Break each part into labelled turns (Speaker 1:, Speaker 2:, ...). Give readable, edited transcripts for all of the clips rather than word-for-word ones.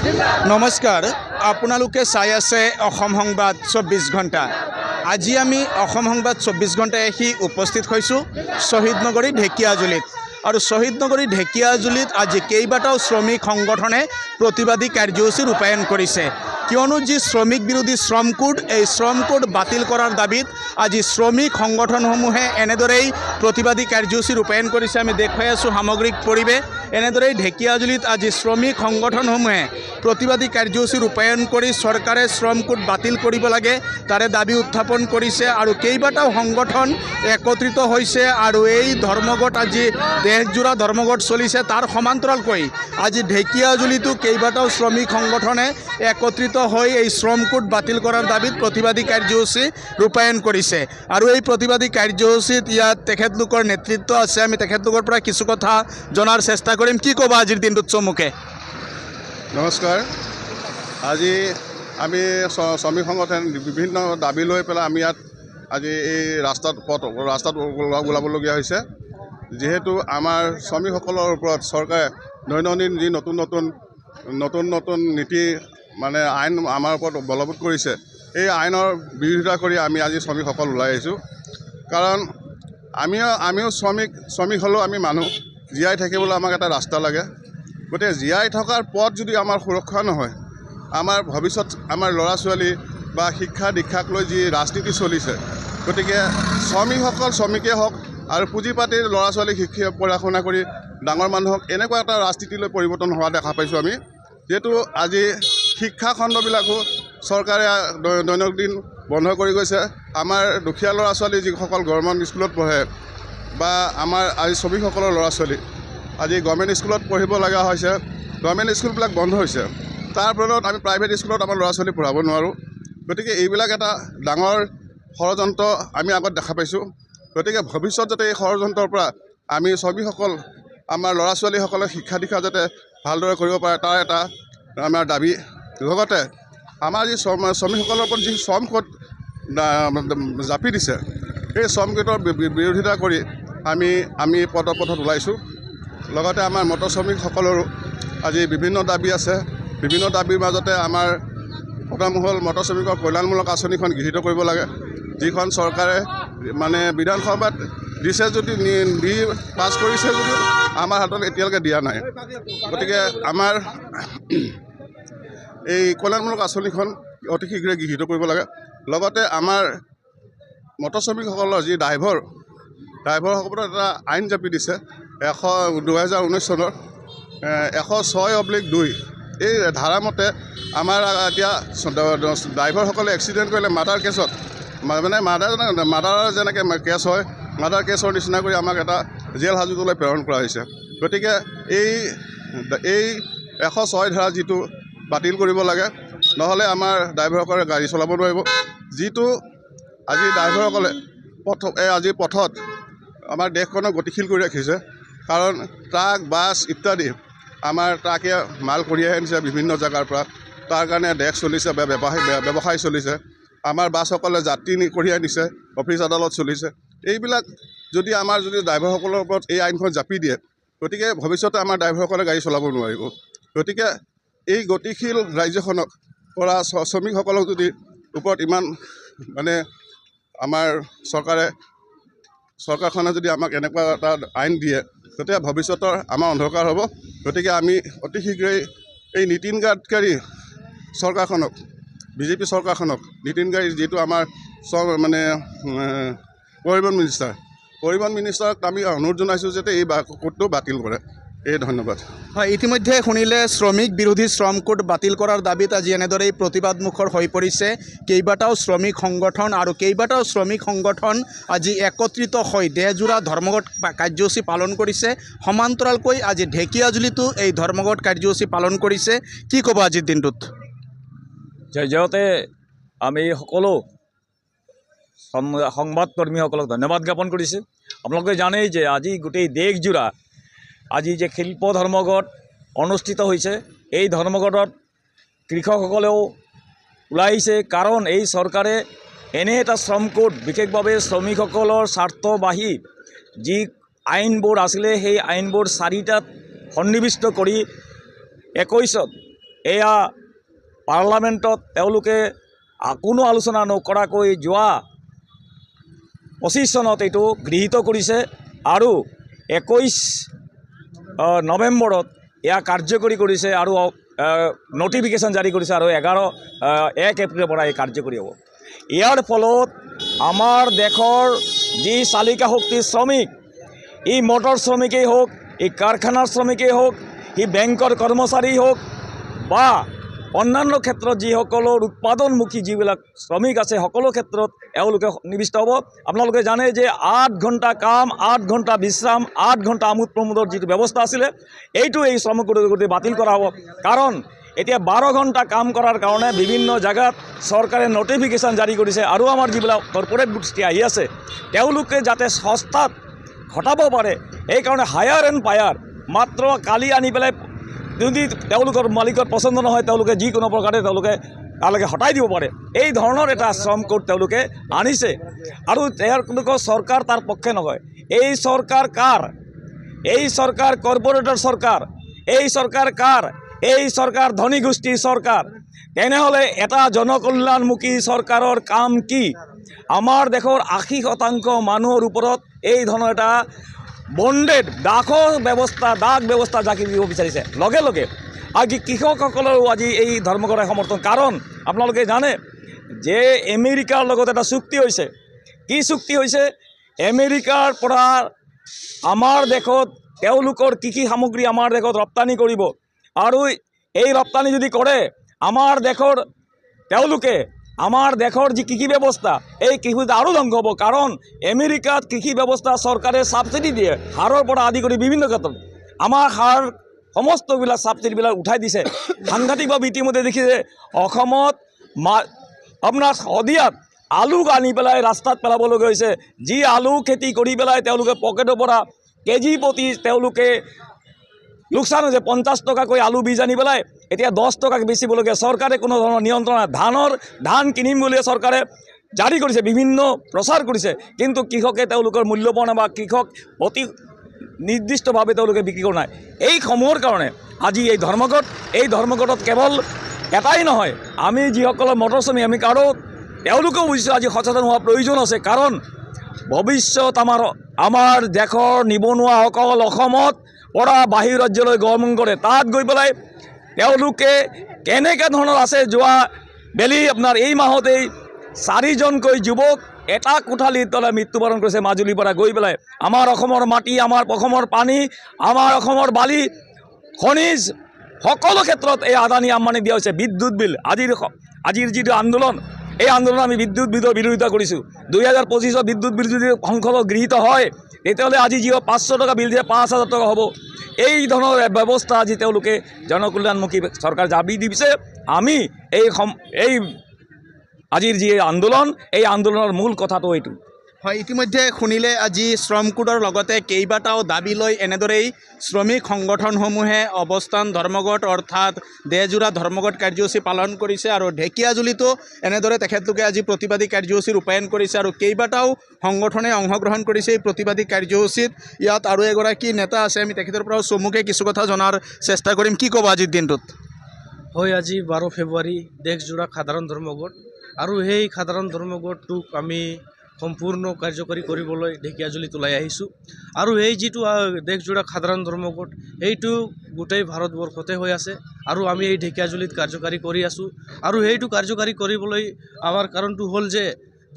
Speaker 1: নমস্কাৰ, আপোনালোকে চাই আছে অসম সংবাদ ২৪ ঘণ্টা। আজি আমি অসম সংবাদ ২৪ ঘণ্টাই আহি উপস্থিত হৈছোঁ শ্বহীদ নগৰী ঢেকীয়াজুলিত। আৰু শ্বহীদ নগৰী ঢেকীয়াজুলিত আজি কেইবাটাও শ্ৰমিক সংগঠনে প্ৰতিবাদী কাৰ্যসূচী ৰূপায়ণ কৰিছে। কিয়নো যি শ্ৰমিক বিৰোধী শ্ৰম কোড, এই শ্ৰম কোড বাতিল কৰাৰ দাবীত আজি শ্ৰমিক সংগঠনসমূহে এনেদৰেই প্ৰতিবাদী কাৰ্যসূচী ৰূপায়ণ কৰিছে। আমি দেখুৱাই আছোঁ সামগ্ৰিক পৰিৱেশ। এনেদৰেই ঢেকীয়াজুলিত আজি শ্ৰমিক সংগঠনসমূহে প্ৰতিবাদী কাৰ্যসূচী ৰূপায়ণ কৰি চৰকাৰে শ্ৰম কোড বাতিল কৰিব লাগে তাৰে দাবী উত্থাপন কৰিছে। আৰু কেইবাটাও সংগঠন একত্ৰিত হৈছে আৰু এই ধৰ্মঘট আজি দেশজোৰা ধৰ্মঘট চলিছে। তাৰ সমান্তৰালকৈ আজি ঢেকীয়াজুলিতো কেইবাটাও শ্ৰমিক সংগঠনে একত্ৰিত হৈ এই শ্ৰম কোড বাতিল কৰাৰ দাবীত প্ৰতিবাদী কাৰ্যসূচী ৰূপায়ণ কৰিছে। আৰু এই প্ৰতিবাদী কাৰ্যসূচীত ইয়াত তেখেতলোকৰ নেতৃত্ব আছে। আমি তেখেতলোকৰ পৰা কিছু কথা জনাৰ চেষ্টা কৰিম। কি ক'বা আজিৰ দিনটোত চমুকে?
Speaker 2: নমস্কাৰ। আজি আমি শ্ৰমিক সংগঠন বিভিন্ন দাবী লৈ পেলাই আমি ইয়াত আজি এই ৰাস্তাত ওলাবলগীয়া হৈছে। যিহেতু আমাৰ শ্ৰমিকসকলৰ ওপৰত চৰকাৰে দৈনন্দিন যি নতুন নতুন নীতি আইন আমাৰ ওপৰত বলবৎ কৰিছে, এই আইনৰ বিৰোধিতা কৰি আমি আজি শ্ৰমিকসকল ওলাই আহিছোঁ। কাৰণ আমিও শ্ৰমিক হ'লেও আমি মানুহ, জীয়াই থাকিবলৈ আমাক এটা ৰাস্তা লাগে। গতিকে জীয়াই থকাৰ পথ যদি আমাৰ সুৰক্ষা নহয়, আমাৰ ভৱিষ্যত আমাৰ ল'ৰা ছোৱালী বা শিক্ষা দীক্ষাক লৈ যি ৰাজনীতি চলিছে, গতিকে শ্ৰমিকসকল শ্ৰমিকেই হওক আৰু পুঁজিপাতিৰ ল'ৰা ছোৱালীক পঢ়া শুনা কৰি ডাঙৰ মানুহক এনেকুৱা এটা ৰাজনীতিলৈ পৰিৱৰ্তন হোৱা দেখা পাইছোঁ আমি। যিহেতু আজি শিক্ষা খণ্ডবিলাকো চৰকাৰে দৈনন্দিন বন্ধ কৰি গৈছে। আমাৰ দুখীয়া ল'ৰা ছোৱালী যিসকল গভৰ্ণমেণ্ট স্কুলত পঢ়ে বা আমাৰ আজি শ্ৰমিকসকলৰ ল'ৰা ছোৱালী আজি গভৰ্ণমেণ্ট স্কুলত পঢ়িব লগা হৈছে, গভৰ্ণমেণ্ট স্কুলবিলাক বন্ধ হৈছে। তাৰ ফলত আমি প্ৰাইভেট স্কুলত আমাৰ ল'ৰা ছোৱালী পঢ়াব নোৱাৰোঁ। গতিকে এইবিলাক এটা ডাঙৰ ষড়যন্ত্ৰ আমি আগত দেখা পাইছোঁ। গতিকে ভৱিষ্যত যাতে এই ষড়যন্ত্ৰৰ পৰা আমি শ্ৰমিকসকল আমাৰ ল'ৰা ছোৱালীসকলে শিক্ষা দীক্ষা যাতে ভালদৰে কৰিব পাৰে, তাৰ এটা আমাৰ দাবী। লগতে আমাৰ যি শ্ৰমিকসকলৰ ওপৰত যি শ্ৰম কোড জাপি দিছে, সেই শ্ৰম কোডৰ বিৰোধিতা কৰি আমি পথত ওলাইছোঁ। লগতে আমাৰ মটৰ শ্ৰমিকসকলৰো আজি বিভিন্ন দাবী আছে। বিভিন্ন দাবীৰ মাজতে আমাৰ প্ৰথম হ'ল মটৰ শ্ৰমিকৰ কল্যাণমূলক আঁচনিখন গৃহীত কৰিব লাগে, যিখন চৰকাৰে বিধানসভাত দিছে যদি দি পাছ কৰিছে যদিও আমাৰ হাতত এতিয়ালৈকে দিয়া নাই। গতিকে আমাৰ এই কল্যাণমূলক আঁচনিখন অতি শীঘ্ৰে গৃহীত কৰিব লাগে। লগতে আমাৰ মটৰ শ্ৰমিকসকলৰ যি ড্ৰাইভাৰসকলৰ এটা আইন জাপি দিছে 2019 চনৰ 106/2। এই ধাৰামতে আমাৰ এতিয়া ড্ৰাইভাৰসকলে এক্সিডেণ্ট কৰিলে মাৰ্ডাৰ কেছত মাৰ্ডাৰ যেনেকৈ কেছ হয়, মাৰ্ডাৰ কেছৰ নিচিনা কৰি আমাক এটা জেল হাজতলৈ প্ৰেৰণ কৰা হৈছে। গতিকে এই 106 ধাৰা যিটো বাতিল কৰিব লাগে, নহ'লে আমাৰ ড্ৰাইভাৰসকলে গাড়ী চলাব নোৱাৰিব। যিটো আজি ড্ৰাইভাৰসকলে আজি পথত আমাৰ দেশখনক গতিশীল কৰি ৰাখিছে। কাৰণ ট্ৰাক বাছ ইত্যাদি আমাৰ ট্ৰাকে মাল কঢ়িয়াই আনিছে বিভিন্ন জেগাৰ পৰা, তাৰ কাৰণে দেশ চলিছে বা ব্যৱসায় চলিছে। আমাৰ বাছসকলে যাত্ৰী কঢ়িয়াই নিছে, অফিচ আদালত চলিছে। এইবিলাক যদি ড্ৰাইভাৰসকলৰ ওপৰত এই আইনখন জাপি দিয়ে, গতিকে ভৱিষ্যতে আমাৰ ড্ৰাইভাৰসকলে গাড়ী চলাব নোৱাৰিব। গতিকে এই গতিশীল ৰাজ্যখনক পৰা শ্ৰমিকসকলক যদি ওপৰত ইমান আমাৰ চৰকাৰখনে যদি আমাক এনেকুৱা এটা আইন দিয়ে, তেতিয়া ভৱিষ্যতৰ আমাৰ অন্ধকাৰ হ'ব। গতিকে আমি অতি শীঘ্ৰেই এই নীতিন গাডকাৰী চৰকাৰখনক, বিজেপি চৰকাৰখনক, নীতিন গাডকাৰী যিটো আমাৰ পৰিবহণ মিনিষ্টাৰক আমি অনুৰোধ জনাইছোঁ যাতে এই কোডটো বাতিল কৰে। ধন্যবাদ।
Speaker 1: হয়, ইতিমধ্যে শুনিলে শ্ৰমিক বিৰোধী শ্ৰম কোড বাতিল কৰাৰ দাবীত আজি এনেদৰেই প্ৰতিবাদমুখৰ হৈ পৰিছে কেইবাটাও শ্ৰমিক সংগঠন। আৰু কেইবাটাও শ্ৰমিক সংগঠন আজি একত্ৰিত হৈ দেশজোৰা ধৰ্মঘট কাৰ্যসূচী পালন কৰিছে। সমান্তৰালকৈ আজি ঢেকীয়াজুলিতো এই ধৰ্মঘট কাৰ্যসূচী পালন কৰিছে। কি ক'ব আজিৰ দিনটোত?
Speaker 3: জয়তে আমি সকলো সংবাদকৰ্মীসকলক ধন্যবাদ জ্ঞাপন কৰিছোঁ। আপোনালোকে জানেই যে আজি গোটেই দেশজোৰা আজি যে শিল্প ধৰ্মঘট অনুষ্ঠিত হৈছে, এই ধৰ্মঘটত কৃষকসকলেও ওলাই আহিছে। কাৰণ এই চৰকাৰে এনে এটা শ্ৰম কোড, বিশেষভাৱে শ্ৰমিকসকলৰ স্বাৰ্থবাহী যি আইনবোৰ আছিলে, সেই আইনবোৰ 4টাত সন্নিৱিষ্ট কৰি 21ত এয়া পাৰ্লামেণ্টত তেওঁলোকে কোনো আলোচনা নকৰাকৈ যোৱা 25 চনত এইটো গৃহীত কৰিছে আৰু 21 নৱেম্বৰত এয়া কাৰ্যকৰী কৰিছে আৰু নটিফিকেশ্যন জাৰি কৰিছে আৰু 1 এপ্ৰিলৰ পৰা এই কাৰ্যকৰী হ'ব। ইয়াৰ ফলত আমাৰ দেশৰ যি চালিকা শক্তি শ্ৰমিক, ই মটৰ শ্ৰমিকেই হওক, ই কাৰখানাৰ শ্ৰমিকেই হওক, ই বেংকৰ কৰ্মচাৰী হওক বা অন্যান্য ক্ষেত্ৰত যিসকলৰ উৎপাদনমুখী যিবিলাক শ্ৰমিক আছে সকলো ক্ষেত্ৰত এওঁলোকে নিবিষ্ট হ'ব। আপোনালোকে জানে যে 8 ঘণ্টা কাম, 8 ঘণ্টা বিশ্ৰাম, 8 ঘণ্টা আমোদ প্ৰমোদৰ যিটো ব্যৱস্থা আছিলে এইটো এই শ্ৰমিক কোডত বাতিল কৰা হ'ব। কাৰণ এতিয়া 12 ঘণ্টা কাম কৰাৰ কাৰণে বিভিন্ন জেগাত চৰকাৰে নটিফিকেশ্যন জাৰি কৰিছে আৰু আমাৰ যিবিলাক কৰ্পৰেট গোষ্ঠী আহি আছে তেওঁলোকে যাতে সস্তাত ঘটাব পাৰে এইকাৰণে হায়াৰ এণ্ড ফায়াৰ মাত্ৰ কালি আনি পেলাই যদি তেওঁলোকৰ মালিকৰ পচন্দ নহয় তেওঁলোকে যিকোনো প্ৰকাৰে তালৈকে হটাই দিব পাৰে। এই ধৰণৰ এটা শ্ৰম কোড তেওঁলোকে আনিছে আৰু তেওঁলোকৰ চৰকাৰ তাৰ পক্ষে নহয়। এই চৰকাৰ কাৰ? এই চৰকাৰ কৰ্পৰেটৰ চৰকাৰ। এই চৰকাৰ কাৰ? এই চৰকাৰ ধনী গোষ্ঠীৰ চৰকাৰ। তেনেহ'লে এটা জনকল্যাণমুখী চৰকাৰৰ কাম কি? আমাৰ দেশৰ 80% মানুহৰ ওপৰত এই ধৰণৰ এটা বণ্ডেড দাগ ব্যৱস্থা জাকি দিব বিচাৰিছে। লগে লগে আজি কৃষকসকলেও আজি এই ধৰ্মঘটে সমৰ্থন। কাৰণ আপোনালোকে জানে যে আমেৰিকাৰ লগত এটা চুক্তি হৈছে। কি চুক্তি হৈছে? আমেৰিকাৰ পৰা আমাৰ দেশত তেওঁলোকৰ কৃষি সামগ্ৰী আমাৰ দেশত ৰপ্তানি কৰিব আৰু এই ৰপ্তানি যদি কৰে আমাৰ দেশৰ যি কৃষি ব্যৱস্থা এই কৃষি আৰু ধ্বংস হ'ব। কাৰণ আমেৰিকাত কৃষি ব্যৱস্থা চৰকাৰে ছাবচিডি দিয়ে সাৰৰ পৰা আদি কৰি বিভিন্ন ক্ষেত্ৰত। আমাৰ সাৰ সমস্তবিলাক ছাবচিডিবিলাক উঠাই দিছে। সাংঘাতিকভাৱে ইতিমধ্যে দেখিছে অসমত আপোনাৰ শদিয়াত আলু আনি পেলাই ৰাস্তাত পেলাবলগীয়া হৈছে। যি আলু খেতি কৰি পেলাই তেওঁলোকে পকেটৰ পৰা কেজি প্ৰতি তেওঁলোকে লোকচান হৈছে। 50 টকাকৈ আলু বীজ আনি পেলাই এতিয়া 10 টকাকৈ বেচিবলগীয়া। চৰকাৰে কোনো ধৰণৰ নিয়ন্ত্ৰণ নাই। ধান কিনিম বুলিয়ে চৰকাৰে জাৰি কৰিছে, বিভিন্ন প্ৰচাৰ কৰিছে, কিন্তু কৃষকে তেওঁলোকৰ মূল্য পোৱা নাই বা কৃষক অতি নিৰ্দিষ্টভাৱে তেওঁলোকে বিক্ৰী কৰা নাই। এইসমূহৰ কাৰণে আজি এই ধৰ্মঘটত কেৱল এটাই নহয়, আমি যিসকলৰ মটৰ শ্ৰমিক আমি কাৰো তেওঁলোকেও বুজিছোঁ আজি সচেতন হোৱা প্ৰয়োজন আছে। কাৰণ ভৱিষ্যত আমাৰ দেশৰ নিবনুৱাসকল অসমত পৰা বাহিৰ ৰাজ্যলৈ গমন কৰে। তাত গৈ পেলাই তেওঁলোকে কেনেকৈ ধৰণৰ আছে আপোনাৰ এই মাহতেই 4জনকৈ যুৱক এটা কোঠালিত তলে মৃত্যুবৰণ কৰিছে মাজুলীৰ পৰা গৈ পেলাই। আমাৰ অসমৰ মাটি, আমাৰ অসমৰ পানী, আমাৰ অসমৰ বালি, খনিজ সকলো ক্ষেত্ৰত এই আদানী আম্বানী দিয়া হৈছে। বিদ্যুৎ বিল আজিৰ যিটো আন্দোলন এই আন্দোলন আমি বিদ্যুৎ বিলৰ বিৰোধিতা কৰিছোঁ। 2025 বিদ্যুৎ বিল যদি সংসদত গৃহীত হয় তেতিয়াহ'লে আজি যি 500 টকা বিল দিয়ে 5000 টকা হ'ব। এই ধৰণৰ ব্যৱস্থা আজি তেওঁলোকে জনকল্যাণমুখী চৰকাৰ দাবী দিছে। আমি এই আজিৰ যি আন্দোলন এই আন্দোলনৰ মূল কথাটো এইটো
Speaker 1: হয়। ইতিমধ্যে শুনিলে আজি শ্ৰম কোডৰ লগতে কেইবাটাও দাবী লৈ এনেদৰেই শ্ৰমিক সংগঠনসমূহে অৱস্থান ধৰ্মঘট অৰ্থাৎ দেহজোৰা ধৰ্মঘট কাৰ্যসূচী পালন কৰিছে আৰু ঢেকীয়াজুলিতো এনেদৰে তেখেতলোকে আজি প্ৰতিবাদী কাৰ্যসূচী ৰূপায়ণ কৰিছে আৰু কেইবাটাও সংগঠনে অংশগ্ৰহণ কৰিছে এই প্ৰতিবাদী কাৰ্যসূচীত। ইয়াত আৰু এগৰাকী নেতা আছে, আমি তেখেতৰ পৰাও চমুকৈ কিছু কথা জনাৰ চেষ্টা কৰিম। কি ক'ব আজিৰ দিনটোত?
Speaker 4: হয়, আজি 12 ফেব্ৰুৱাৰী দেশজোৰা সাধাৰণ ধৰ্মঘট আৰু সেই সাধাৰণ ধৰ্মঘটটোক আমি সম্পূৰ্ণ কাৰ্যকৰী কৰিবলৈ ঢেকীয়াজুলিত ওলাই আহিছোঁ। আৰু এই যিটো দেশজোৰা সাধাৰণ ধৰ্মঘট এইটো গোটেই ভাৰতবৰ্ষতে হৈ আছে আৰু আমি এই ঢেকীয়াজুলিত কাৰ্যকাৰী কৰি আছোঁ। আৰু সেইটো কাৰ্যকাৰী কৰিবলৈ আমাৰ কাৰণটো হ'ল যে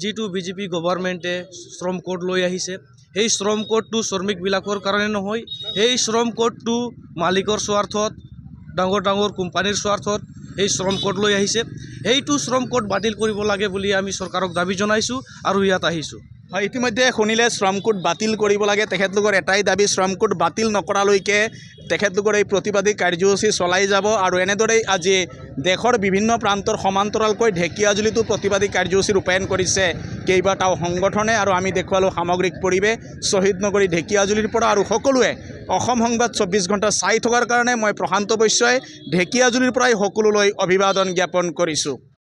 Speaker 4: যিটো বিজেপি গভৰ্ণমেণ্টে শ্ৰম কোড লৈ আহিছে সেই শ্ৰম কোডটো শ্ৰমিকবিলাকৰ কাৰণে নহয়, সেই শ্ৰম কোডটো মালিকৰ স্বাৰ্থত, ডাঙৰ কোম্পানীৰ স্বাৰ্থত এই শ্ৰম কোড লৈ আহিছে। সেইটো শ্ৰম কোড বাতিল কৰিব লাগে বুলি আমি চৰকাৰক দাবী জনাইছোঁ আৰু ইয়াত আহিছোঁ।
Speaker 1: হয়, ইতিমধ্যে শুনিলে শ্ৰম কোড বাতিল কৰিব লাগে। তেখেতলোকৰ এটাই দাবী, শ্ৰম কোড বাতিল নকৰালৈকে তেখেতলোকৰ এই প্ৰতিবাদী কাৰ্যসূচী চলাই যাব। আৰু এনেদৰেই আজি দেশৰ বিভিন্ন প্ৰান্তৰ সমান্তৰালকৈ ঢেকীয়াজুলিতো প্ৰতিবাদী কাৰ্যসূচী ৰূপায়ণ কৰিছে কেইবাটাও সংগঠনে। আৰু আমি দেখুৱালোঁ সামগ্ৰিক পৰিৱেশ শ্বহীদ নগৰী ঢেকীয়াজুলিৰ পৰা। আৰু সকলোৱে অসম সংবাদ 24 ঘণ্টা চাই থকাৰ কাৰণে মই প্ৰশান্ত বৈশ্যই ঢেকীয়াজুলিৰ পৰাই সকলোলৈ অভিবাদন জ্ঞাপন কৰিছোঁ।